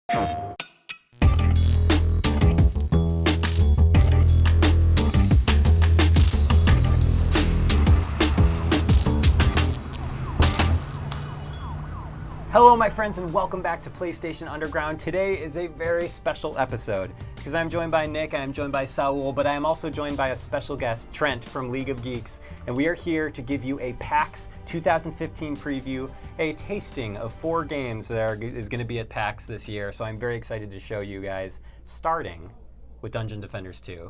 Hello my friends and welcome back to PlayStation Underground. Today is a very special episode because I'm joined by Nick, I'm joined by Saul, but I am also joined by a special guest, Trent from League of Geeks, and we are here to give you a PAX 2015 preview, a tasting of 4 games that is going to be at PAX this year, so I'm very excited to show you guys, starting with Dungeon Defenders 2.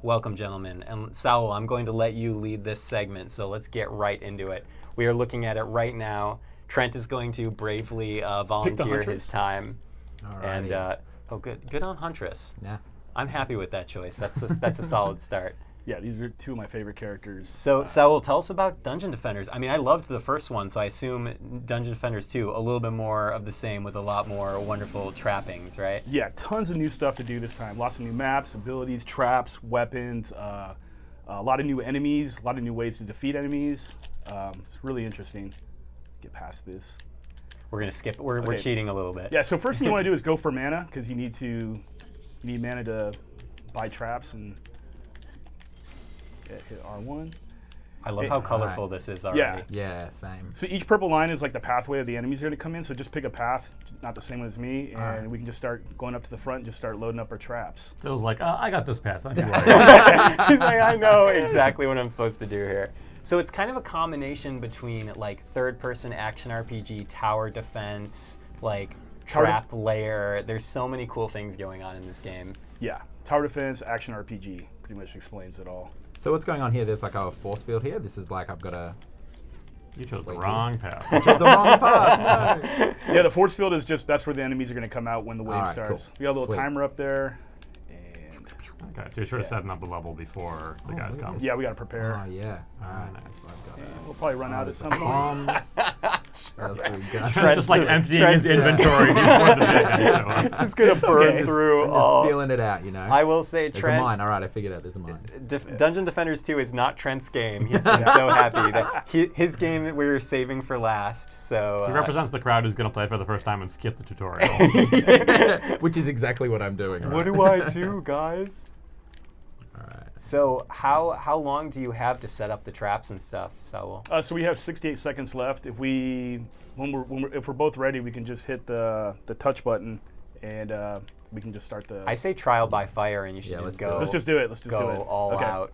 Welcome gentlemen, and Saul, I'm going to let you lead this segment, so let's get right into it. We are looking at it right now. Trent is going to bravely volunteer his time. Alrighty. And good on Huntress. Yeah. I'm happy with that choice. That's a solid start. Yeah, these are 2 of my favorite characters. So, Saul, tell us about Dungeon Defenders. I mean, I loved the first one, so I assume Dungeon Defenders 2, a little bit more of the same with a lot more wonderful trappings, right? Yeah, tons of new stuff to do this time. Lots of new maps, abilities, traps, weapons, a lot of new enemies, a lot of new ways to defeat enemies. It's really interesting. Get past this. We're gonna skip. We're cheating a little bit. Yeah. So first thing you want to do is go for mana because you need mana to buy traps and hit R1. I love how colorful this is already. Yeah, same. So each purple line is like the pathway of the enemies are going to come in. So just pick a path, not the same one as me, and we can just start going up to the front and just start loading up our traps. Phil's like, I got this path. Don't you worry. He's like, I know exactly what I'm supposed to do here. So it's kind of a combination between like third-person action RPG, tower defense, like trap layer. There's so many cool things going on in this game. Yeah, tower defense, action RPG pretty much explains it all. So what's going on here? There's like a force field here. This is like I've got a... You chose the wrong path. I chose the wrong path. No. Yeah, the force field is just, that's where the enemies are going to come out when the wave starts. Cool. We got a little Sweet. timer up there. Okay, so you're sort of setting up the level before the guys come. Yeah, we got to prepare. Oh, yeah. All right. Nice. So I've got We'll probably run out at some point. bombs. What else we got? Trent's just like emptying his inventory before the big show up. Just gonna burn okay. through I'm all. just feeling it out, you know? I will say, There's Trent. a mine. All right, I figured out there's a mine. Dungeon Defenders 2 is not Trent's game. He's been so happy that his game that we were saving for last. So He represents the crowd who's going to play for the first time and skip the tutorial. Which is exactly what I'm doing. What Right? do I do, guys? All right. So how long do you have to set up the traps and stuff, Saul? So we have 68 seconds left. If we're both ready, we can just hit the touch button and we can just start the. I say trial by fire, and you should Yeah, just let's do go. it. Let's just do it. Let's just do go it. all Okay. out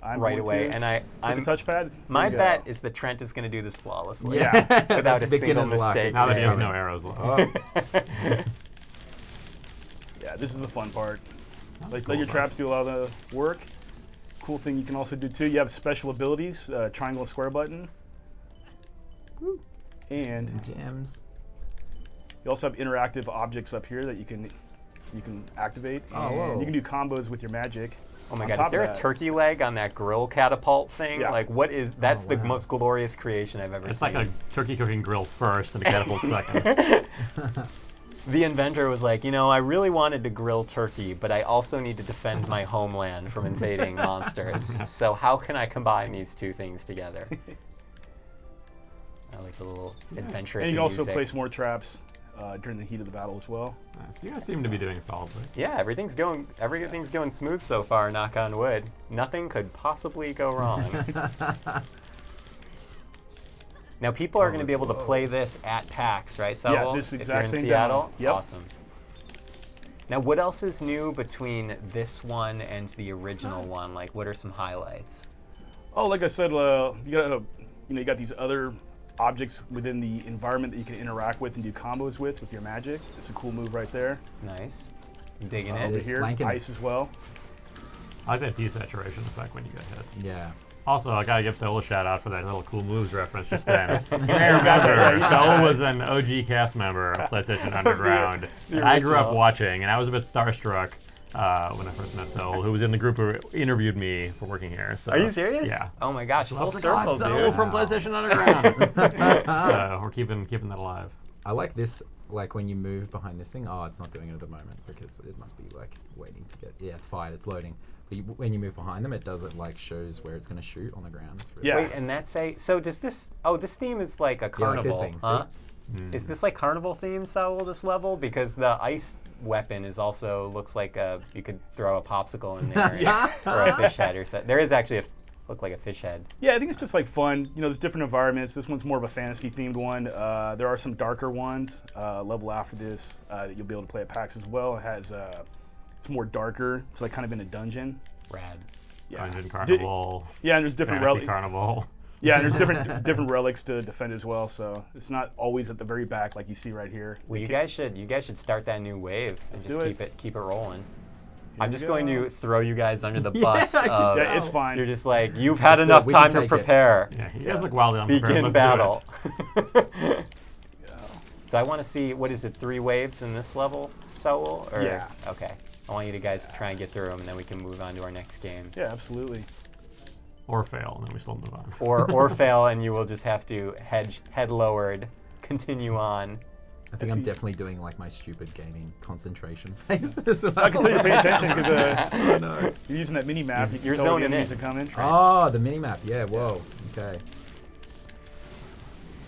I'm right going away. to And hit I'm the touchpad. my Here we bet go. is that Trent is going to do this flawlessly. Yeah. Without a That's single beginner's luck. mistake. Now that he has coming. no arrows left. Yeah, this is the fun part. Let your traps do a lot of the work. Cool thing you can also do too. You have special abilities, triangle and square button, and Gems. you also have interactive objects up here that you can activate. Oh, and whoa. you can do combos with your magic. Oh my On God, top is there of a that- turkey leg on that grill catapult thing? Yeah. Like, what is, that's the wow. most glorious creation I've ever It's seen. like a turkey cooking grill first and a catapult second. The inventor was like, I really wanted to grill turkey, but I also need to defend my homeland from invading monsters. So how can I combine these two things together? I like the little adventurous And you can also music. place more traps during the heat of the battle as well. Nice. You guys seem to be doing solidly. Yeah, everything's going smooth so far, knock on wood. Nothing could possibly go wrong. Now, people are going to be able to play this at PAX, right, Saul? Yeah, this if exact you're in same Seattle? demo. Yep. Awesome. Now, what else is new between this one and the original one? Like, what are some highlights? Oh, like I said, you got these other objects within the environment that you can interact with and do combos with your magic. It's a cool move right there. Nice. I'm digging Over it. It's here, flanking. ice as well. I like that desaturation effect when you get hit. Yeah. Also, I gotta give Saul a shout out for that little cool moves reference just then. You may remember, Saul was an OG cast member of PlayStation Underground. the And I grew up original. watching, and I was a bit starstruck when I first met Saul, who was in the group who interviewed me for working here. So, Are you serious? Yeah. Oh my gosh, I full was like, circle, Saul dude. from PlayStation Underground. So we're keeping that alive. I like this, like when you move behind this thing. Oh, it's not doing it at the moment because it must be like waiting to get. Yeah, it's fired. It's loading. But when you move behind them, it does it like shows where it's going to shoot on the ground. It's really Yeah. Wait, and that's so does this? Oh, this theme is like a carnival, thing, huh? Is this like carnival themed, Saul, this level? Because the ice weapon is also looks like you could throw a popsicle in there or a fish head or something. There is actually look like a fish head. Yeah, I think it's just like fun. You know, there's different environments. This one's more of a fantasy themed one. There are some darker ones. Level after this that you'll be able to play at PAX as well. It has it's more darker. It's like kind of in a dungeon. Rad. Yeah. Dungeon Carnival. Yeah, and there's different Fantasy relics. Carnival. Yeah, and there's different relics to defend as well. So it's not always at the very back like you see right here. Well, you guys should start that new wave and just do keep it rolling. I'm we just go. going to throw you guys under the bus. Yeah, it's fine. You're just like, you've had Just, enough we can time to take it. prepare. Yeah, you guys look wildly unprepared. Begin Let's battle. Do it. So I want to see, what is it, 3 waves in this level, Saul? Or, Yeah. Okay. I want you guys to try and get through them, and then we can move on to our next game. Yeah, absolutely. Or fail, and then we still move on. Or fail, and you will just have to head lowered, continue on. I think I'm definitely doing like my stupid gaming concentration phase as well. I can tell you to pay attention because Oh, no. you're using that mini map. You can You're tell when zoning enemies in. are coming. Oh, the minimap. Yeah, whoa. Okay.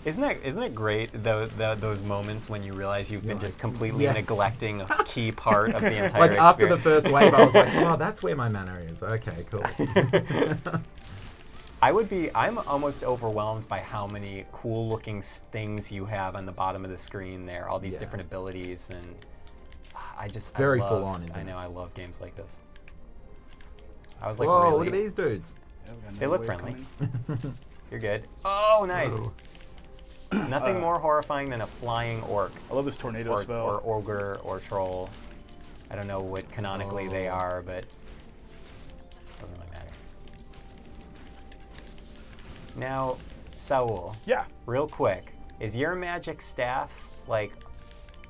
Isn't it great those moments when you realize you've been You're just like, completely yeah. neglecting a key part of the entire Like after the experience? first wave, I was like, oh, that's where my mana is. Okay, cool. I'm almost overwhelmed by how many cool looking things you have on the bottom of the screen there, all these Yeah. different abilities, and Very I love, full on, isn't I it? know, I love games like this. I was like, Whoa, really? look at these dudes. Yeah, we got They another look wave friendly. coming. You're good. Oh, nice. Whoa. Nothing more horrifying than a flying orc I love this tornado or spell. ogre or troll. I don't know what canonically they Oh. are, but doesn't really matter. Now, Saul, Yeah. real quick, is your magic staff like,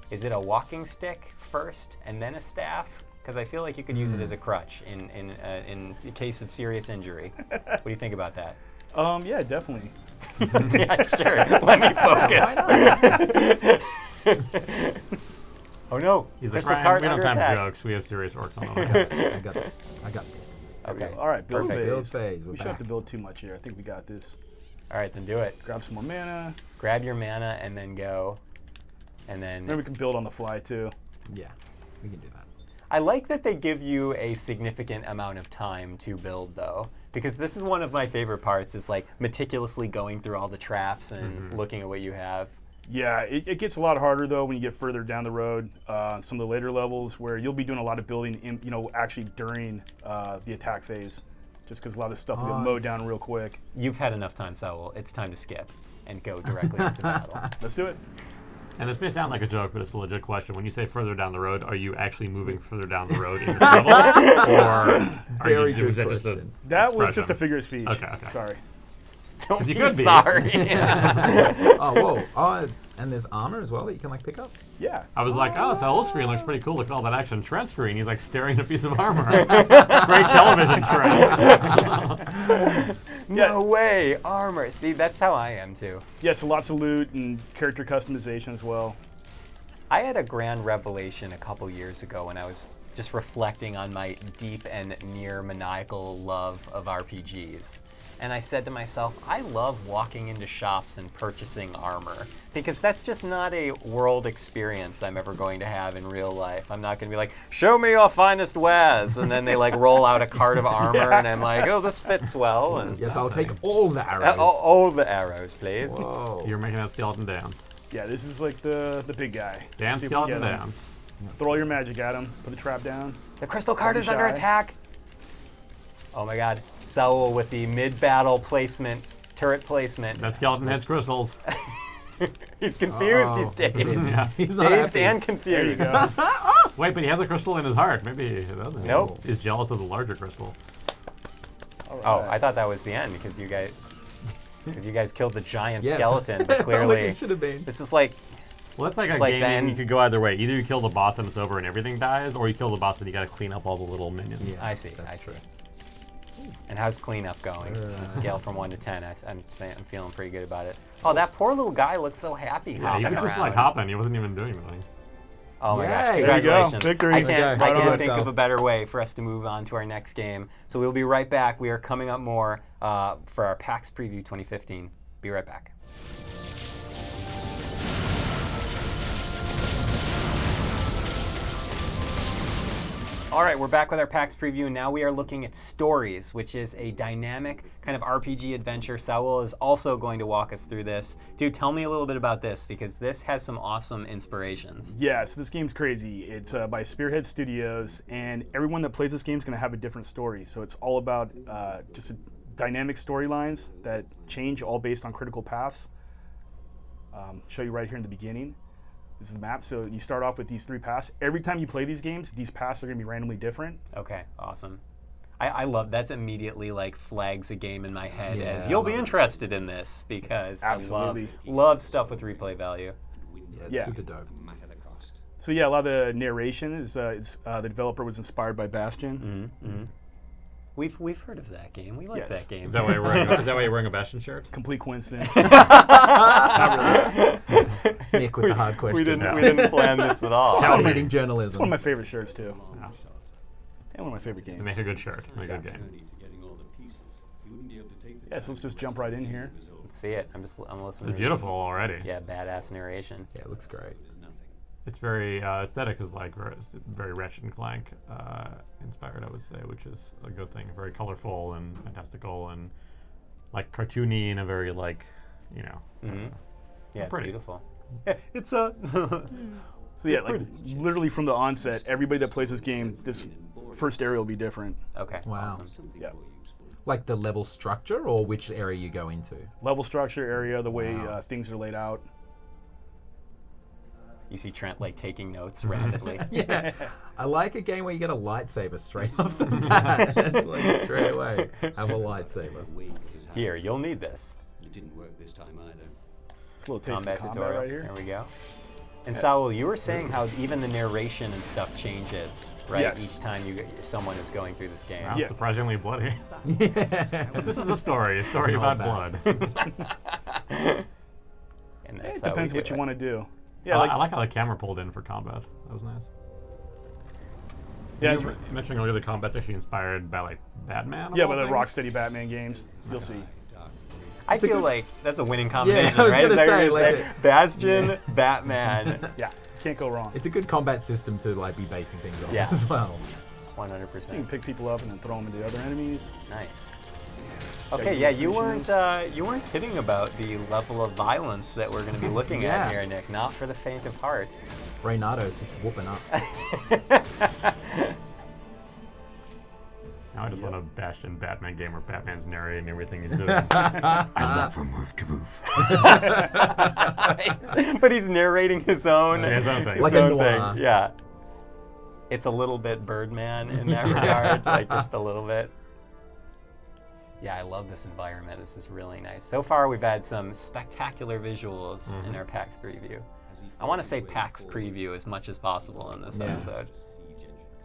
is it a walking stick first and then a staff? Because I feel like you could use it as a crutch in the case of serious injury. What do you think about that? Yeah, definitely. Yeah, sure. Let me focus. Oh no! He's like, Crystal Ryan, card we don't under have time attack. for jokes. We have serious orcs on the way. I got this. Okay. All right, build Perfect. phase. Build phase. We're We shouldn't have back. to build too much here. I think we got this. All right, then do it. Grab some more mana. Grab your mana and then go, and then. Then we can build on the fly too. Yeah, we can do that. I like that they give you a significant amount of time to build, though, because this is one of my favorite parts. Is like meticulously going through all the traps and looking at what you have. Yeah, it gets a lot harder though when you get further down the road. Some of the later levels where you'll be doing a lot of building, actually during the attack phase, just because a lot of stuff will get mowed down real quick. You've had enough time, Saul. It's time to skip and go directly into battle. Let's do it. And this may sound like a joke, but it's a legit question. When you say further down the road, are you actually moving further down the road in this level? Or Very was good that just a question. That was just a expression? figure of speech. Okay. Sorry. Don't You be could be. sorry. Oh, whoa. Oh, and there's armor as well that you can like pick up. Yeah. I was like, oh, Saul's screen looks pretty cool. Look at all that action. Trent's screen, he's like staring at a piece of armor. Great television, Trent. No way, armor. See, that's how I am too. Yeah, so lots of loot and character customization as well. I had a grand revelation a couple years ago when I was just reflecting on my deep and near maniacal love of RPGs. And I said to myself, I love walking into shops and purchasing armor because that's just not a world experience I'm ever going to have in real life. I'm not going to be like, show me your finest wares. And then they like roll out a cart of armor and I'm like, oh, this fits well. And Yes, I'll take all the arrows. all the arrows, please. Whoa. You're making that skeleton dance. Yeah, this is like the big guy. Dance, See if we can skeleton get him. dance. Throw all your magic at him. Put a trap down. The crystal card Don't is be under shy. attack. Oh my god. Saul with the mid-battle placement, turret placement. That skeleton hits crystals. He's confused, Oh, he's dazed. Yeah. He's not Dazed happy. and There you confused. go. Wait, but he has a crystal in his heart. Maybe he doesn't. Nope. He's jealous of the larger crystal. All right. Oh, I thought that was the end because you guys killed the giant Yeah. skeleton, but Like clearly it should have been. this is like Well, that's like It's a like game then- you could go either way. Either you kill the boss and it's over and everything dies, or you kill the boss and you gotta clean up all the little minions. Yeah, I see, that's I see. true. And how's cleanup going? On a scale from 1 to 10, I'm feeling pretty good about it. Oh, that poor little guy looked so happy Yeah, hopping he was just around. like hopping. He wasn't even doing anything. Oh my gosh, Yay. There you go. congratulations. Victory. I Okay, can't right on, think Sal. of a better way for us to move on to our next game. So we'll be right back. We are coming up more for our PAX Preview 2015. Be right back. All right, we're back with our PAX preview, and now we are looking at Stories, which is a dynamic kind of RPG adventure. Saul is also going to walk us through this. Dude, tell me a little bit about this, because this has some awesome inspirations. Yeah, so this game's crazy. It's by Spearhead Studios, and everyone that plays this game is going to have a different story. So it's all about just dynamic storylines that change, all based on critical paths. Show you right here in the beginning. This is the map. So you start off with these 3 paths. Every time you play these games, these paths are going to be randomly different. Okay, awesome. I love that's immediately like flags a game in my head Yeah, as you'll I be love it. interested in this, because Absolutely. I love stuff with replay value. Yeah, it's Yeah. super dope. So yeah, a lot of the narration is the developer was inspired by Bastion. Mm-hmm. We've heard of that game. We like Yes. that game. Is that why you're wearing a Bastion shirt? Complete coincidence. Nick with the hard question. we didn't plan this at all. Tell me. Reading journalism. One of my favorite shirts too, Yeah. and one of my favorite They games. make a good shirt. Make a good game. Yeah, so let's just jump right in here. Let's see it. I'm listening. It's to this. beautiful already. Yeah, badass narration. Yeah, it looks great. It's very aesthetic is like very Ratchet and Clank inspired, I would say, which is a good thing. Very colorful and fantastical and like cartoony in a very like, you know. Yeah, it's pretty. beautiful. Yeah, it's a. So yeah, like literally from the onset, everybody that plays this game, this first area will be different. Okay. Wow. Awesome. Yeah, Like the level structure or which area you go into? level structure, area, the way Wow. things are laid out. You see Trent like taking notes rapidly. Yeah. I like a game where you get a lightsaber straight off the bat. It's like straight away. Have a lightsaber. Here, you'll need this. It didn't work this time either. It's a little taste Combat of combat tutorial. right here. There we go. And Saul, you were saying how even the narration and stuff changes, right? Yes. Each time someone is going through this game. Wow, Yeah. surprisingly bloody. Yeah. This is a story It's all about bad. blood. And Yeah, that's it depends what you want to do. Yeah, I like how the camera pulled in for combat. That was nice. yeah, you it's, were mentioning earlier the combat's actually inspired by like Batman. of yeah, all by the things? Rocksteady Batman games. You'll see. I feel like that's a winning combination, I was right? gonna Is that what say, you're like saying? Bastion, Batman. Yeah, can't go wrong. It's a good combat system to like be basing things on Yeah. as well. 100%. You can pick people up and then throw them into other enemies. Nice. Okay, yeah, you weren't kidding about the level of violence that we're going to be looking at Yeah. here, Nick. Not for the faint of heart. Reynato's just whooping up. Now I just want a Bastion Batman game where Batman's narrating everything he's doing. I look from roof to roof. But he's narrating his own, His own thing. Like his a own noir. thing. Yeah. It's a little bit Birdman in that regard, like just a little bit. Yeah, I love this environment. This is really nice. So far, we've had some spectacular visuals in our PAX preview. I want to say PAX preview as much as possible in this Yeah. episode.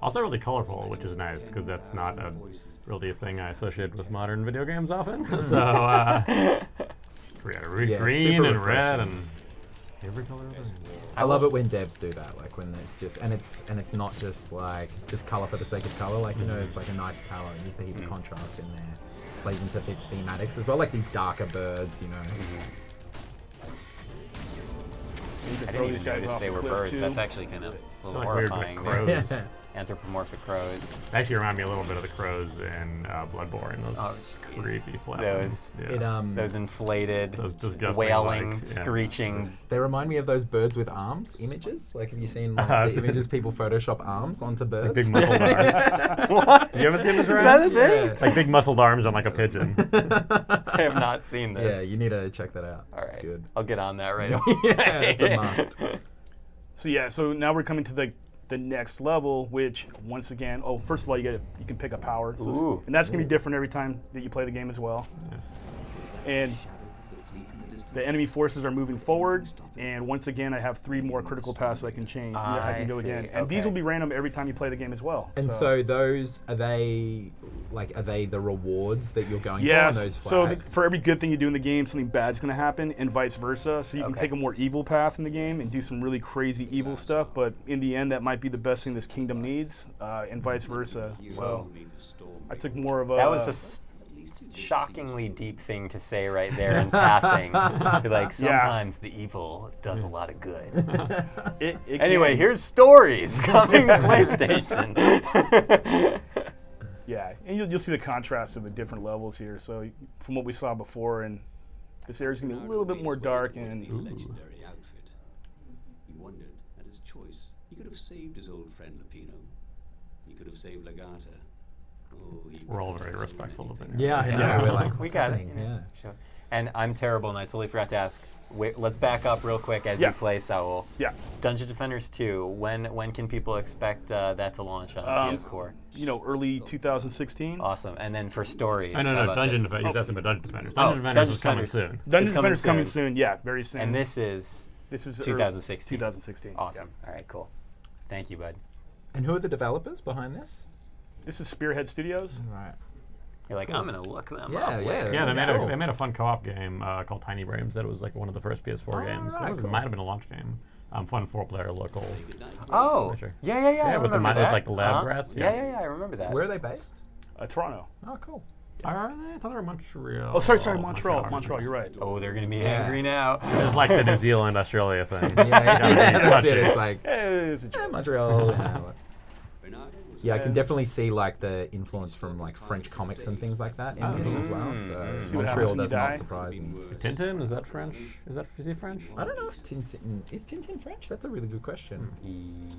Also really colorful, which is nice because that's not really a thing I associate with modern video games often. So Yeah, green super and red refreshing. and every color. I love it when devs do that, like when it's just and it's not just like just color for the sake of color. Like you know, it's like a nice palette. There's a heap of contrast in there. Plays into thematics as well, like these darker birds. You know. You can I throw didn't these even guys notice off they the were cliff, birds. too. That's actually kind of a little Like weird horrifying. crows. Yeah. Anthropomorphic crows. They actually remind me a little bit of the crows in Bloodborne. Those Oh, creepy flapping. Those- yeah. Those inflated, Those disgusting, wailing, like, yeah. screaching. They remind me of those birds with arms images. Like, have you seen like, the images people Photoshop arms onto birds? Big muscled arms. What? You haven't seen this Is around? that a thing? Yeah. Like big muscled arms on like a pigeon. I have not seen this. Yeah, you need to check that out. All It's right. good. I'll get on that right away. Yeah, it's a must. So yeah, so now we're coming to the next level, which once again, first of all, you can pick up power, so Ooh. and that's gonna be different every time that you play the game as well. And the enemy forces are moving forward, and once again, I have 3 more critical paths that I can change. I can go see. again, and these Okay. will be random every time you play the game as well. And so those are they the rewards that you're going for on those Yes. So flags? for every good thing you do in the game, something bad's going to happen, and vice versa. So you can Okay. take a more evil path in the game and do some really crazy evil stuff, but in the end, that might be the best thing this kingdom needs, and vice versa. So I took more of a. That was a shockingly deep thing to say right there in passing. You're like, sometimes the evil does a lot of good. Anyway, here's stories coming to PlayStation. Yeah, and you'll see the contrast of the different levels here. So from what we saw before, and this area's gonna be a little bit more dark and. Legendary outfit. He wondered at his choice. He could have saved his old friend Lupino. He could have saved Legata. We're all very respectful of it. Yeah, I know. We're like, We got it. Yeah. Sure. And I'm terrible, and I totally forgot to ask. Wait, let's back up real quick as you play, Saul. Yeah. Dungeon Defenders 2. When can people expect that to launch on PS4? Early 2016. Awesome. And then for stories. Oh, no, how about Dungeon this? Defenders. You're asking about Dungeon Defenders. Oh, Dungeon Defenders is coming Defenders. soon. Dungeon coming Defenders coming soon. soon. Yeah, very soon. And this is 2016. 2016. Awesome. Yeah. All right, cool. Thank you, bud. And who are the developers behind this? This is Spearhead Studios. Right. You're like, I'm going to look them up. Yeah, later. Yeah, That's they made cool. they made a fun co-op game called Tiny Brains that was like one of the first PS4 games. right, It cool. might have been a launch game. Fun 4-player local. Oh, Sure. yeah. I Yeah, with the remember with that. like the lab rats. Yeah, I remember that. Where are they based? Toronto. Oh, cool. Are they? I thought they were Montreal. Oh, sorry, Montreal. Montreal, you're right. Oh, they're going to be Yeah. angry now. It's like the New Zealand Australia thing. That's it. touchy. It's like It's a joke. Montreal. Bernard was Yeah, I can definitely see like the influence from like French comics and things like that in this as well. So See what happens Montreal when you does not die? surprise me. Tintin? Is that French? Is he French? I don't know if Tintin is Tintin French. That's a really good question.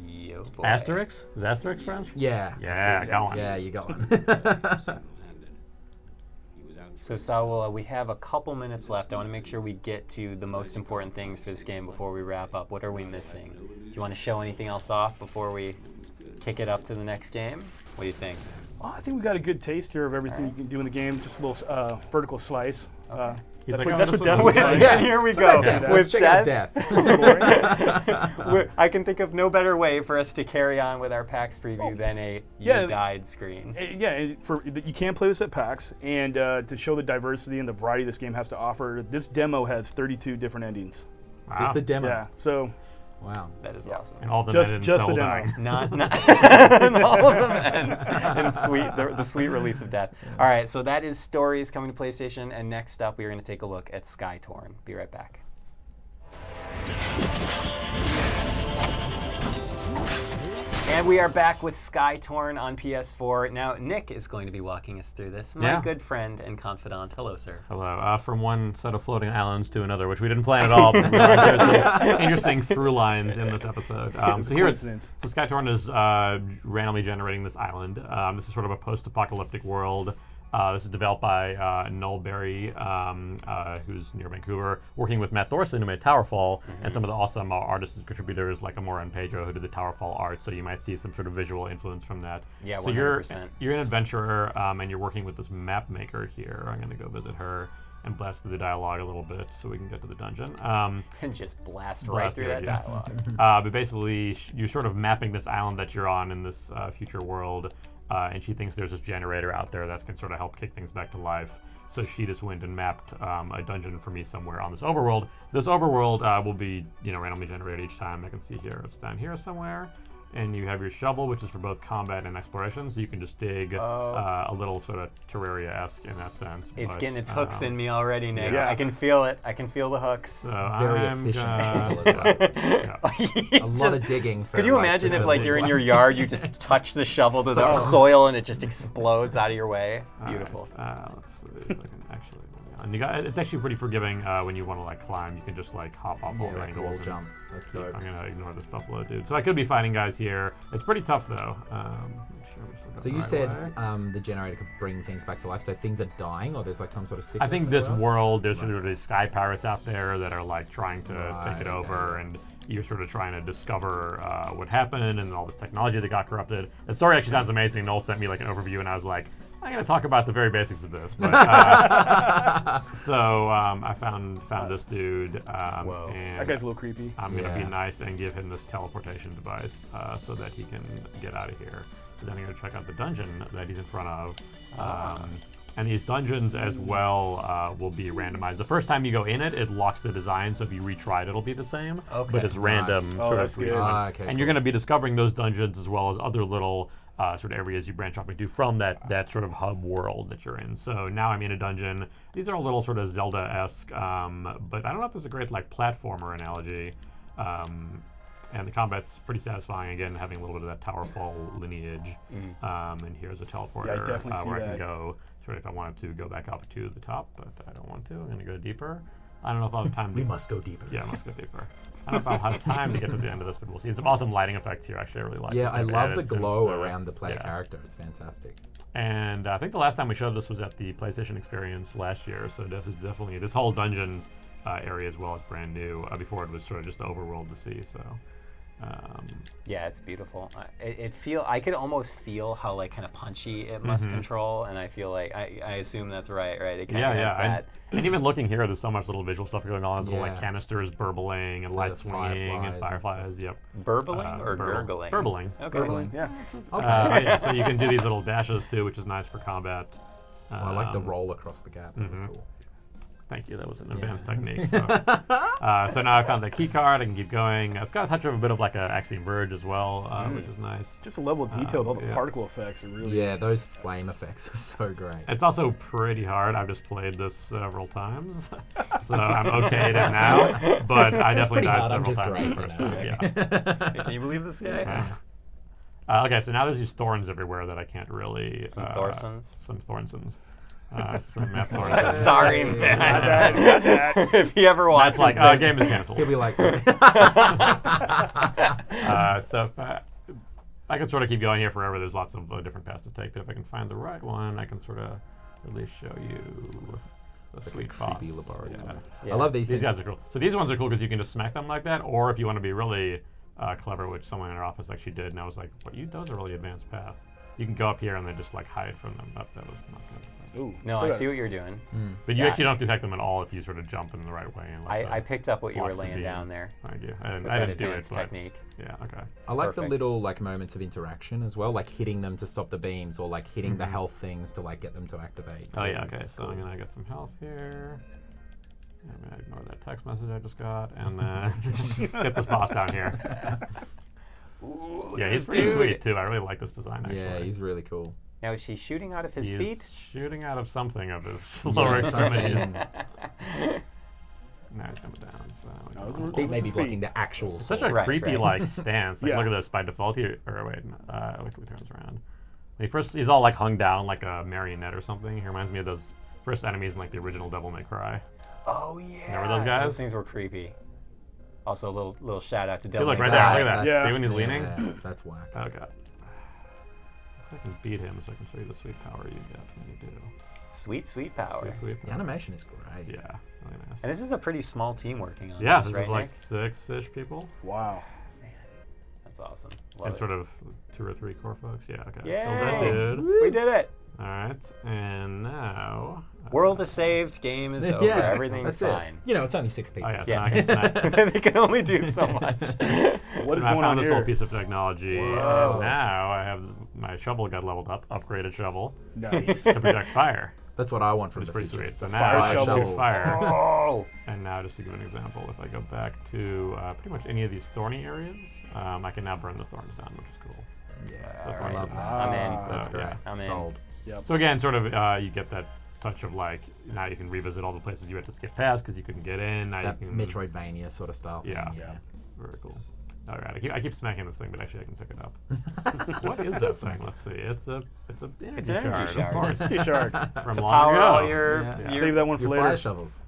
Yo, boy. Asterix? Is Asterix French? Yeah. Yeah, I got one. Yeah, you got one. single-handed. He was out So, Saul, we have a couple minutes left. I want to make sure we get to the most important things for this game before we wrap up. What are we missing? Do you want to show anything else off before we kick it up to the next game? What do you think? Oh, I think we got a good taste here of everything you can do in the game. Just a little vertical slice. He's That's like, what, "Oh, that's this what was- Death looks like. And here we go. With Check out Death. Death. I can think of no better way for us to carry on with our PAX preview than a yeah. you died screen. You can play this at PAX, and to show the diversity and the variety this game has to offer, this demo has 32 different endings. Wow. Just the demo. Yeah, so Wow. That is awesome. And all the Just- men in just the Cell demo. dying. Not and all of them end in the sweet release of death. All right, so that is stories coming to PlayStation, and next up we are going to take a look at Skytorn. Be right back. And we are back with Skytorn on PS4. Now, Nick is going to be walking us through this. My Yeah. good friend and confidant. Hello, sir. Hello. From one set of floating islands to another, which we didn't plan at all, but there's some interesting through lines in this episode. It's a So here it's coincidence. so Skytorn is randomly generating this island. This is sort of a post-apocalyptic world. This is developed by Noel Berry, who's near Vancouver, working with Matt Thorson, who made Towerfall, and some of the awesome artists and contributors like Amora and Pedro, who did the Towerfall art. So you might see some sort of visual influence from that. Yeah, so 100%. you're an adventurer, and you're working with this map maker here. I'm going to go visit her and blast through the dialogue a little bit so we can get to the dungeon. And just blast right through that yeah. dialogue. But basically, you're sort of mapping this island that you're on in this future world, and she thinks there's this generator out there that can sort of help kick things back to life. So she just went and mapped a dungeon for me somewhere on this overworld. This overworld will be, randomly generated each time. I can see here it's down here somewhere. And you have your shovel, which is for both combat and exploration, so you can just dig a little sort of Terraria-esque in that sense. It's but, getting its hooks in me already, Nick. Yeah. I can feel it. I can feel the hooks. So Very I'm efficient gonna- people as well. yeah. A lot of digging. For, Could you like, imagine just if, a like, you're in your yard, you just touch the shovel to the soil and it just explodes out of your way? Beautiful. Let's see if I can actually. And it's actually pretty forgiving when you want to climb. You can just hop off all the like a wall angles. and jump. That's dope. I'm gonna ignore this buffalo dude. So I could be fighting guys here. It's pretty tough though. Make sure we're still So going you the said right way. the generator could bring things back to life. So things are dying, or there's like some sort of sickness. I think as this well? world, there's sort of these sky pirates out there that are like trying to take it Right, over, and you're sort of trying to discover what happened and all this technology that got corrupted. The story actually sounds amazing. Noel sent me like an overview, and I was like, I'm gonna talk about the very basics of this. But, so I found this dude, Whoa. and that guy's a little creepy. I'm gonna be Yeah. nice and give him this teleportation device so that he can get out of here. So then I'm gonna check out the dungeon that he's in front of. And these dungeons as well will be randomized. The first time you go in it, it locks the design, so if you retry it, it'll be the same. Okay. But it's random, Oh, sort that's of. good. Okay, and you're going to be discovering those dungeons as well as other little sort of areas you branch off into from that sort of hub world that you're in. So now I'm in a dungeon. These are a little sort of Zelda-esque, but I don't know if there's a great like platformer analogy. And the combat's pretty satisfying, again, having a little bit of that tower fall lineage. And here's a teleporter Yeah, I definitely see where I that. can go, sort of if I wanted to go back up to the top, but I don't want to. I'm going to go deeper. I don't know if I'll have time to... We must go deeper. Yeah, I must go deeper. I don't know if I'll have time to get to the end of this, but we'll see. And some awesome lighting effects here, actually, I really like. Yeah, that I they've love added the since glow around the player yeah. character. It's fantastic. And I think the last time we showed this was at the PlayStation experience last year, so this is definitely... This whole dungeon area as well is brand new. Before it was sort of just the overworld to see, so... Yeah, it's beautiful. I could almost feel how like kind of punchy it must control, and I feel like I assume that's right? It kind of has that. And even looking here, there's so much little visual stuff going on. There's little like Yeah. canisters burbling and lights swinging and fireflies and fireflies. Yep. Burbling or gurgling? Burbling. Okay. Burbling, yeah. Yeah, so you can do these little dashes too, which is nice for combat. I like the roll across the gap. That was cool. Thank you. That was an advanced technique. So, so now I found the key card. I can keep going. It's got a touch of a bit of like a Axiom Verge as well, which is nice. Just a level of detail. All the yeah. particle effects are really. Yeah, those flame effects are so great. It's also pretty hard. I've just played this several times, so I'm okay at it now. But I definitely pretty died hard, I'm several just times great, the first you know. week. Yeah. Can you believe this guy? Okay, so now there's these thorns everywhere that I can't really. Some Thorsons? Some Thorsons. Some math Thorsons. Sorry, man. If he ever watches That's like, this, game is canceled. He'll be like, So if I can sort of keep going here forever. There's lots of different paths to take, but if I can find the right one, I can sort of at least show you the like a sweet boss. creepy laboratory. Yeah. I love these These things. guys are cool. So these ones are cool because you can just smack them like that, or if you want to be really clever, which someone in our office actually did, and I was like, "What you does a really advanced path." You can go up here and then just like hide from them. That was not good. Ooh, no, I see what you're doing. But you Yeah. actually don't have to detect them at all if you sort of jump in the right way. And I picked up what you block were the laying beam. down there. Thank you. with I that didn't do it, advanced but technique. yeah, okay. I like Perfect. the little like moments of interaction as well, like hitting them to stop the beams or like hitting the health things to like get them to activate. Oh too. yeah, okay. It's So cool. I'm gonna get some health here. I'm gonna ignore that text message I just got, and then get this boss down here. Ooh, look Yeah, at he's this pretty dude.2 too. I really like this design actually. Yeah, he's really cool. Now is he shooting out of his He feet? is shooting out of something of his lower extremities. Now he's coming down. So No, we those can- were- Feet may be Feet. blocking the actual. It's such a sword. Right, creepy right. like stance. Like, Yeah. look at this by default here. Or wait, wait till he turns around. He's all like hung down like a marionette or something. He reminds me of those first enemies in like the original Devil May Cry. Oh yeah. Remember those guys? Those things were creepy. Also, a little shout out to See, Devil look May right there. Cry. Look at that. Yeah. See when he's leaning? Yeah, that's whack. Oh god. If I can beat him, so I can show you the sweet power you get when you do. Sweet, sweet power. Sweet The power. animation is great. Yeah, really nice. And this is a pretty small team working on Yeah, this, this right, is like Nick? 6-ish people. Wow. That's awesome. Love And it. sort of 2 or 3 core folks. Yeah, okay. Yay! Killed that dude. We did it. All right, and now. World is saved. Game is over. Yeah, Everything's that's fine. it. You know, it's only 6 people. Oh yeah, so Yeah. now I can smack. They can only do so much. What is I going found on this here? little piece of technology, Whoa. and now I have my shovel got leveled up, upgraded shovel Nice. to project fire. That's what I want from It's the pretty future. sweet. So fire now I shoot shovels. fire. Oh. And now, just to give an example, if I go back to pretty much any of these thorny areas, I can now burn the thorns down, which is cool. Yeah, All I right. love that. I'm in. So, That's great. yeah. I'm in. Sold. Yep. So again, sort of, you get that touch of like, now you can revisit all the places you had to skip past because you couldn't get in. Now That you can Metroidvania sort of style. Yeah. Thing, yeah. Very cool. All right, I keep smacking this thing, but actually I can pick it up. What is that thing? Let's see. It's an It's an energy shard, shard. of course. T-shirt. From To long power ago. all your, Yeah. your Save that one for Your later. fire shovels.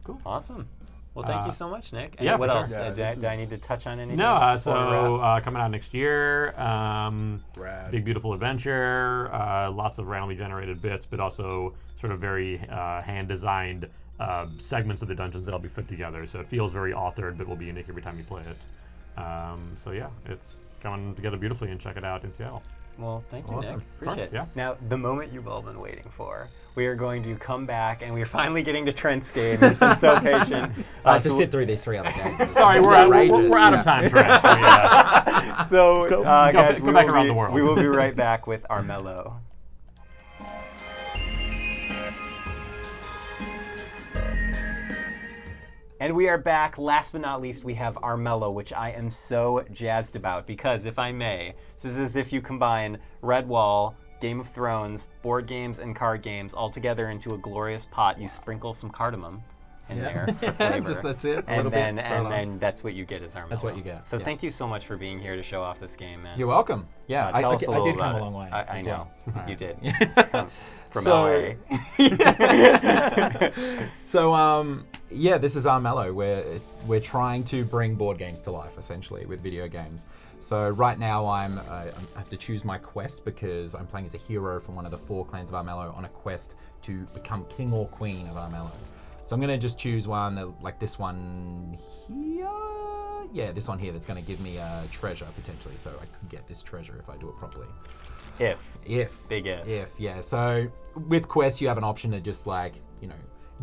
Cool. Awesome. Well, thank you so much, Nick. And yeah, what for else? sure. Yeah, Do I this need to touch on anything? No, before we so wrap? coming out next year, Rad. big beautiful adventure, lots of randomly generated bits, but also sort of very hand designed segments of the dungeons that'll be put together. So it feels very authored, but will be unique every time you play it. So yeah, it's coming together beautifully, and check it out in Seattle. Well, thank you, Awesome. Nick. Appreciate it. yeah. Now, the moment you've all been waiting for. We are going to come back, and we're finally getting to Trent's game. He's been so patient. To so sit through these 3 other games. Sorry, It's we're out outrageous. of time, Trent. Yeah. So, go. guys, Go back around the world. we will be right back with Armello. And we are back. Last but not least, we have Armello, which I am so jazzed about because, if I may, this is as if you combine Redwall, Game of Thrones, board games, and card games all together into a glorious pot. You sprinkle some cardamom in there for flavor. Just that's it. And then that's what you get as Armello. That's what you get. So thank you so much for being here to show off this game, man. You're welcome. Yeah, Tell us a little I did about come it. a long way. I as know. well. You did. Yeah. From So- LA. So yeah, this is Armello. We're trying to bring board games to life essentially with video games. So right now I have to choose my quest because I'm playing as a hero from one of the 4 clans of Armello on a quest to become king or queen of Armello. So I'm gonna just choose one like this one here. Yeah, this one here that's gonna give me a treasure potentially. So I could get this treasure if I do it properly. If. Big if. If, yeah. So with quests, you have an option to just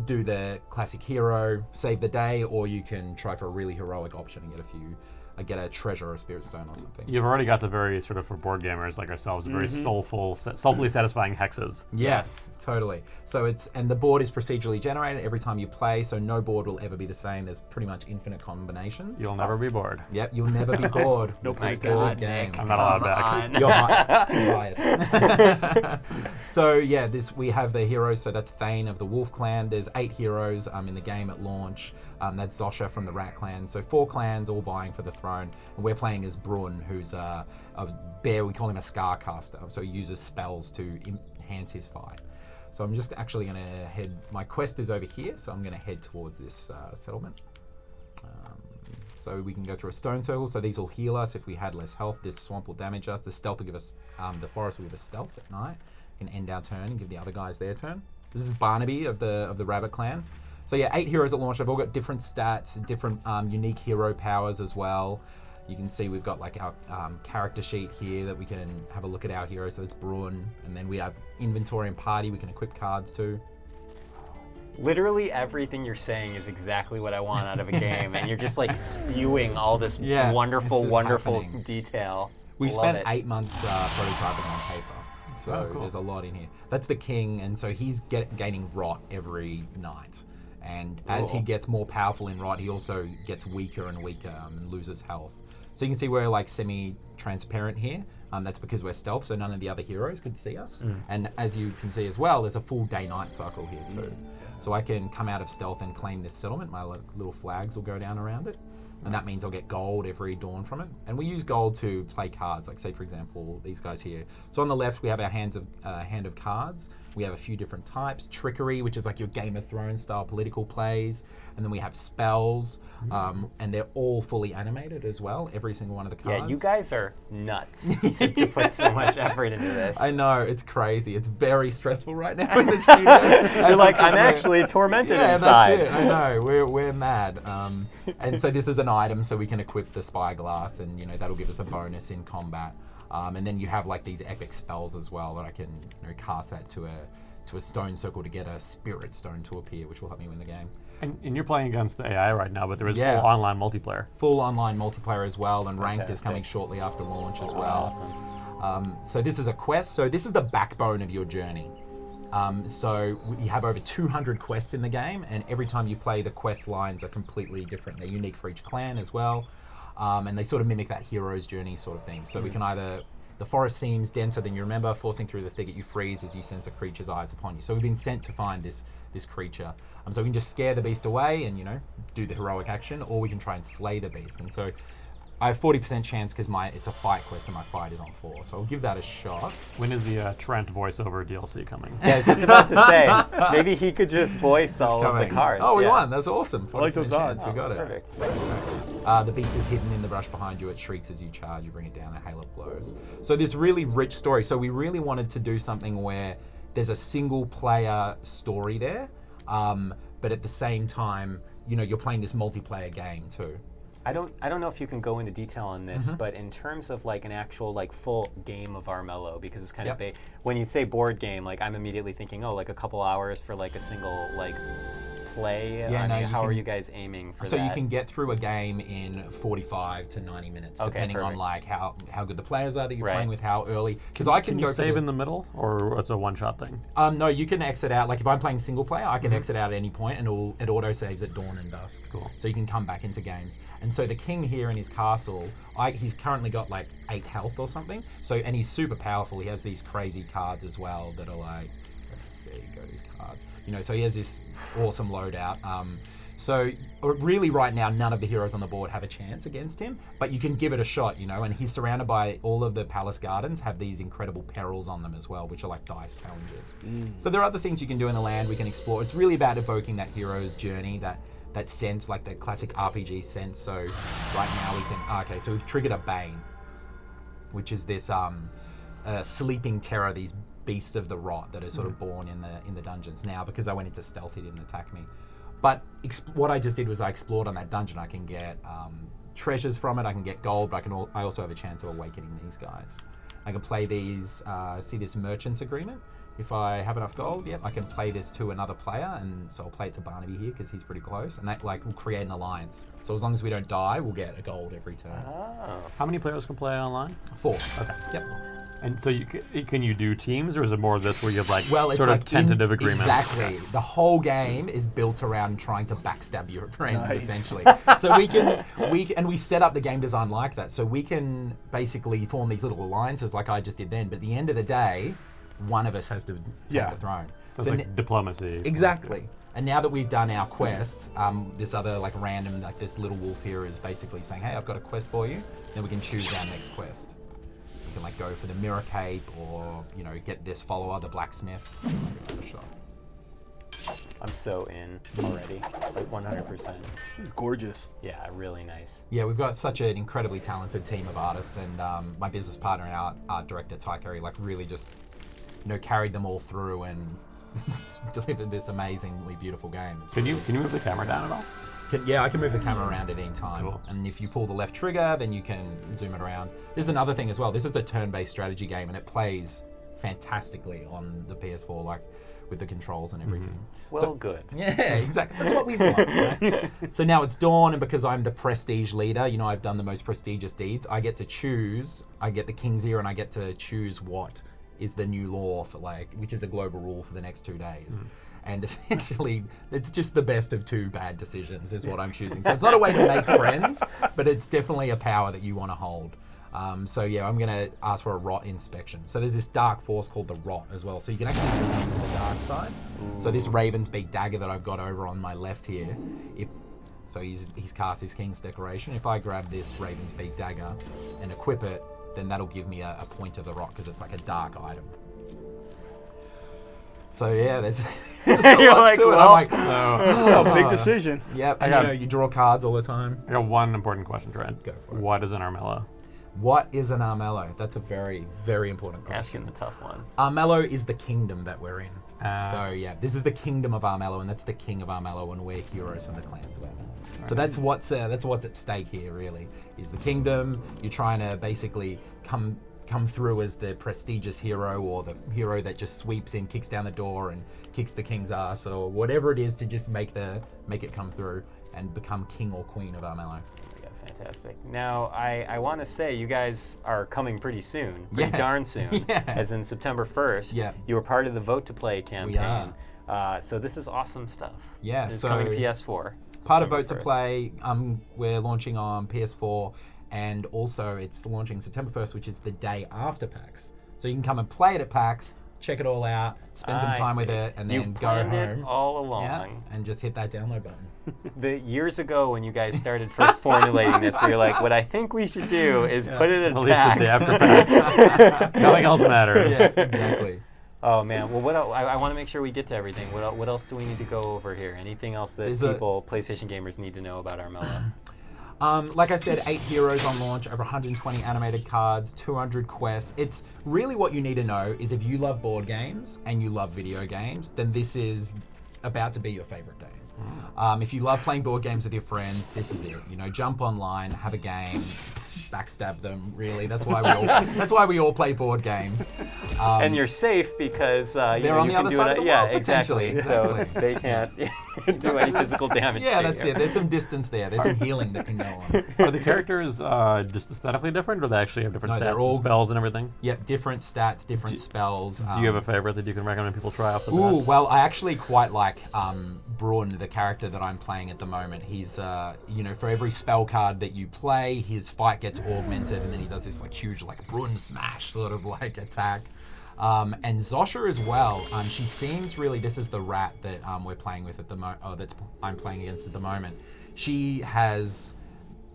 do the classic hero, save the day, or you can try for a really heroic option and get a treasure or a spirit stone or something. You've already got the very sort of, for board gamers like ourselves, very soulfully satisfying hexes. Yes, totally. So and the board is procedurally generated every time you play, so no board will ever be the same. There's pretty much infinite combinations. You'll never be bored. Yep, you'll never be bored. Nope. with this My board God, game. Nick. I'm not allowed back. Come on. You're hired. So yeah, we have the heroes. So that's Thane of the Wolf Clan. There's 8 heroes in the game at launch. That's Zosha from the Rat Clan. So 4 clans all vying for the throne. And we're playing as Brun, who's a bear. We call him a Scarcaster. So he uses spells to enhance his fight. So I'm just actually going to head. My quest is over here, so I'm going to head towards this settlement. So we can go through a stone circle. So these will heal us if we had less health. This swamp will damage us. The stealth will give us. The forest will give us stealth at night. We can end our turn and give the other guys their turn. This is Barnaby of the Rabbit Clan. So yeah, 8 heroes at launch. They've all got different stats, different unique hero powers as well. You can see we've got like our character sheet here that we can have a look at our heroes. So that's Brun, and then we have inventory and party. We can equip cards too. Literally everything you're saying is exactly what I want out of a game, and you're just like spewing all this Yeah, wonderful, it's just wonderful happening. detail. We Love spent it. 8 months prototyping on paper. So Oh, cool. there's a lot in here. That's the king, and so he's gaining rot every night. And as he Cool. gets more powerful in rot, he also gets weaker and weaker and loses health. So you can see we're like semi-transparent here. That's because we're stealth, so none of the other heroes could see us. And as you can see as well, there's a full day-night cycle here too. So I can come out of stealth and claim this settlement. My little flags will go down around it. And that means I'll get gold every dawn from it. And we use gold to play cards, like say for example, these guys here. So on the left, we have our hand of cards. We have a few different types. Trickery, which is like your Game of Thrones style political plays. And then we have spells, and they're all fully animated as well, every single one of the cards. Yeah, you guys are nuts to put so much effort into this. I know, it's crazy. It's very stressful right now in the studio. You're like, I'm actually tormented inside. That's it. I know, we're mad. And so this is an item, so we can equip the spyglass, and that'll give us a bonus in combat. And then you have like these epic spells as well that I can cast that to a stone circle to get a spirit stone to appear, which will help me win the game. And you're playing against the AI right now, but there is Yeah. full online multiplayer. Full online multiplayer as well, and ranked is Fantastic. coming shortly after launch as well. Awesome. So this is a quest. So this is the backbone of your journey. So you have over 200 quests in the game, and every time you play, the quest lines are completely different. They're unique for each clan as well, and they sort of mimic that hero's journey sort of thing. So we can either... The forest seems denser than you remember. Forcing through the thicket, you freeze as you sense a creature's eyes upon you. So we've been sent to find this creature. So we can just scare the beast away and do the heroic action, or we can try and slay the beast. And so I have 40% chance because it's a fight quest and my fight is on 4. So I'll give that a shot. When is the Trent voiceover DLC coming? Yeah, I was just about to say, maybe he could just voice all of the cards. Oh, we yeah. won. That's awesome. I like those 40% chance. odds. You got it. Perfect. The beast is hidden in the brush behind you. It shrieks as you charge. You bring it down. A hail of blows. So this really rich story. So we really wanted to do something where there's a single player story there, but at the same time, you're playing this multiplayer game too. I don't know if you can go into detail on this, but in terms of like an actual like full game of Armello, because it's kind of big. When you say board game, like I'm immediately thinking, oh, like a couple hours for like a single like play? Yeah, I no, mean, you how are can- you guys aiming for So that? you can get through a game in 45 to 90 minutes, Okay, depending on perfect. like how good the players are that you're Right. playing with, how early. Because I can Can go you for save the- in the middle, or it's a one-shot thing? No, you can exit out. Like if I'm playing single player, I can exit out at any point, and it auto saves at dawn and dusk. Cool. So you can come back into games. And so the king here in his castle, he's currently got like 8 health or something. So and he's super powerful. He has these crazy cards as well that are like, let's see, go to his cards. You know, so he has this awesome loadout. So really right now, none of the heroes on the board have a chance against him, but you can give it a shot, you know, and he's surrounded by all of the palace gardens have these incredible perils on them as well, which are like dice challenges. So there are other things you can do in the land we can explore. It's really about evoking that hero's journey, that sense, like the classic RPG sense. So right now we can, okay, so we've triggered a Bane, which is this sleeping terror, these beasts of the rot that are sort of born in the dungeons. Now, because I went into stealth, he didn't attack me. But what I just did was I explored on that dungeon. I can get treasures from it. I can get gold, but I also have a chance of awakening these guys. I can play these. See this merchant's agreement. If I have enough gold, I can play this to another player, and so I'll play it to Barnaby here because he's pretty close, and that like will create an alliance. So as long as we don't die, we'll get a gold every turn. Oh. How many players can play online? 4. Okay. Yep. And so can you do teams, or is it more of this where you have like Well, it's sort like of tentative agreements? Exactly. The whole game is built around trying to backstab your friends, Nice. essentially. So we set up the game design like that. So we can basically form these little alliances like I just did then. But at the end of the day, one of us has to take the throne. So it's like diplomacy. Exactly. And now that we've done our quest, this other like random, like this little wolf here is basically saying, hey, I've got a quest for you. Then we can choose our next quest. We can like go for the mirror cape, or you know, get this follower, the blacksmith. I'm so in already, like 100%. This is gorgeous. Yeah, really nice. Yeah, we've got such an incredibly talented team of artists, and my business partner and our art director Ty Curry, like really just, you know, carried them all through and delivered this amazingly beautiful game. It's Can you move the camera down at all? I can move the camera around at any time. Cool. And if you pull the left trigger, then you can zoom it around. There's another thing as well. This is a turn-based strategy game, and it plays fantastically on the PS4, like with the controls and everything. Well, good. Yeah, exactly. That's what we want. Right? So now it's dawn, and because I'm the prestige leader, you know, I've done the most prestigious deeds. I get to choose. I get the king's ear, and I get to choose what is the new law for which is a global rule for the next 2 days. And essentially, it's just the best of 2 bad decisions is what I'm choosing. So it's not a way to make friends, but it's definitely a power that you want to hold. So yeah, I'm going to ask for a rot inspection. So there's this dark force called the rot as well. So you can actually move to the dark side. So this Raven's Beak dagger that I've got over on my left here, so he's cast his King's Decoration. If I grab this Raven's Beak dagger and equip it, then that'll give me a point of the rot because it's like a dark item. So yeah, there's a You're lot like, to it. well, I'm like, A big decision. yep, and got- you know, you draw cards all the time. I got one important question, Trent. Go for it. What is an Armello? What is an Armello? That's a very, very important question. Asking the tough ones. Armello is the kingdom that we're in. Ah. So yeah, this is the kingdom of Armello, and that's the king of Armello, and we're heroes from the clans of Armello. So that's what's at stake here. Really, is the kingdom. You're trying to basically come through as the prestigious hero, or the hero that just sweeps in, kicks down the door, and kicks the king's ass, or whatever it is to just make it come through and become king or queen of Armello. Yeah, fantastic. Now, I want to say you guys are coming pretty soon, pretty Yeah. darn soon, Yeah. as in September 1st. Yeah. You were part of the Vote to Play campaign. We are. So this is awesome stuff. Yeah, It's so coming to PS4. Part of September Vote to 1st. Play, we're launching on PS4, and also it's launching September 1st, which is the day after PAX. So you can come and play it at PAX, check it all out, spend some I time with see. it, and then You've go planned home. it all along. Yeah, and just hit that download button. The years ago when you guys started first formulating this, we were like, what I think we should do is put it at At least PAX. the day after PAX. Nothing else matters. Yeah, exactly. Oh man, well, I want to make sure we get to everything. What else do we need to go over here? Anything else that PlayStation gamers need to know about Armello? Like I said, 8 heroes on launch, over 120 animated cards, 200 quests. It's really what you need to know is if you love board games and you love video games, then this is about to be your favorite game. If you love playing board games with your friends, this is it. You know, jump online, have a game, backstab them. Really, that's why we all play board games. And you're safe because they're you on the can other do side it. of the yeah, world, exactly. potentially. So they can't. do any physical damage. Yeah, to that's you. it. There's some distance there. There's some healing that can go on. Are the characters just aesthetically different, or they actually have different No, they're stats all- and spells and everything? Yep, different stats, different spells. Do you have a favorite that you can recommend people try off the Ooh, bat? well, I actually quite like Braun, the character that I'm playing at the moment. He's, for every spell card that you play, his fight gets augmented, and then he does this like huge, like Braun smash sort of like attack. And Zosha as well. She seems really. This is the rat that we're playing with at the I'm playing against at the moment. She has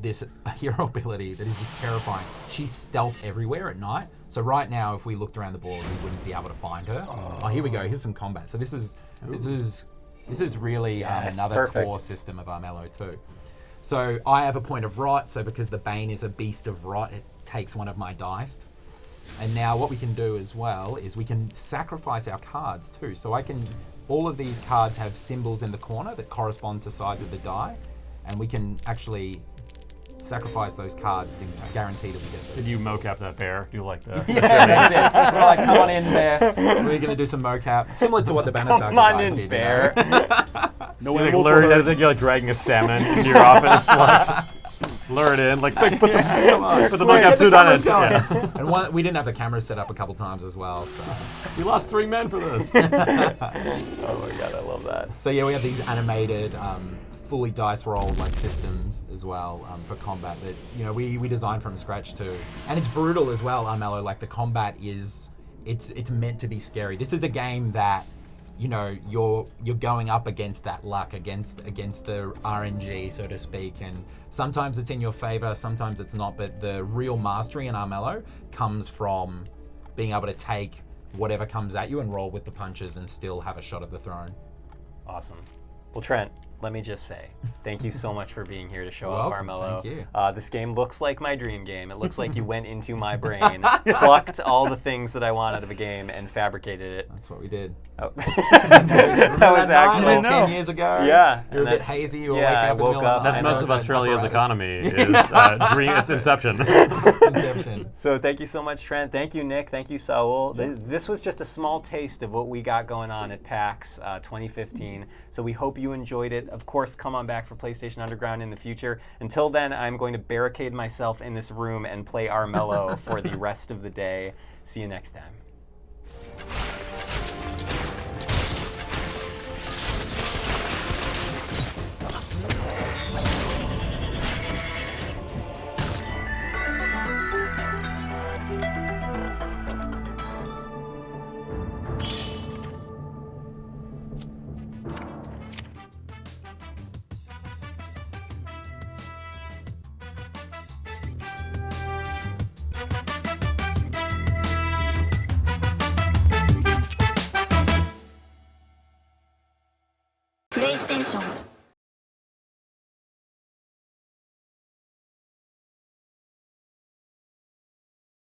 this hero ability that is just terrifying. She's stealth everywhere at night. So right now, if we looked around the board, we wouldn't be able to find her. Oh, here we go. Here's some combat. So this is really another perfect. core system of Armello too. So I have a point of rot. So because the Bane is a beast of rot, it takes one of my dice. And now what we can do as well is we can sacrifice our cards too. So all of these cards have symbols in the corner that correspond to sides of the die, and we can actually sacrifice those cards to guarantee that we get those. Did you mocap that bear? Do you like that? Yeah, that's it. We're like, come on in, bear. We're gonna do some mocap, similar to what the Banner Saga Come on guys in, did. bear. No You like animals lure, were I hurt. think you're like dragging a salmon into your office, like lure it in, like put the mocap suit on it. Yeah. And we didn't have the camera set up a couple times as well, so. We lost 3 men for this. Oh my god, I love that. So yeah, we have these animated, fully dice rolled like systems as well for combat that we designed from scratch too, and it's brutal as well. Armello, like the combat is, it's meant to be scary. This is a game that you're going up against that luck, against the RNG, so to speak, and sometimes it's in your favor, sometimes it's not. But the real mastery in Armello comes from being able to take whatever comes at you and roll with the punches and still have a shot at the throne. Awesome. Well, Trent, let me just say, thank you so much for being here to show off Welcome, Armello. thank you. This game looks like my dream game. It looks like you went into my brain, plucked all the things that I want out of a game, and fabricated it. That's what we did. Oh. Remember that was that night, actually... like 10 years ago? Yeah, You're a and bit that's- hazy, you were yeah, waking up in the I woke middle of up the That's night. most of Those Australia's apparatus. economy is dream. It's Inception. Inception. So thank you so much, Trent. Thank you, Nick. Thank you, Saul. This was just a small taste of what we got going on at PAX 2015. So we hope you enjoyed it. Of course, come on back for PlayStation Underground in the future. Until then, I'm going to barricade myself in this room and play Armello for the rest of the day. See you next time. PlayStation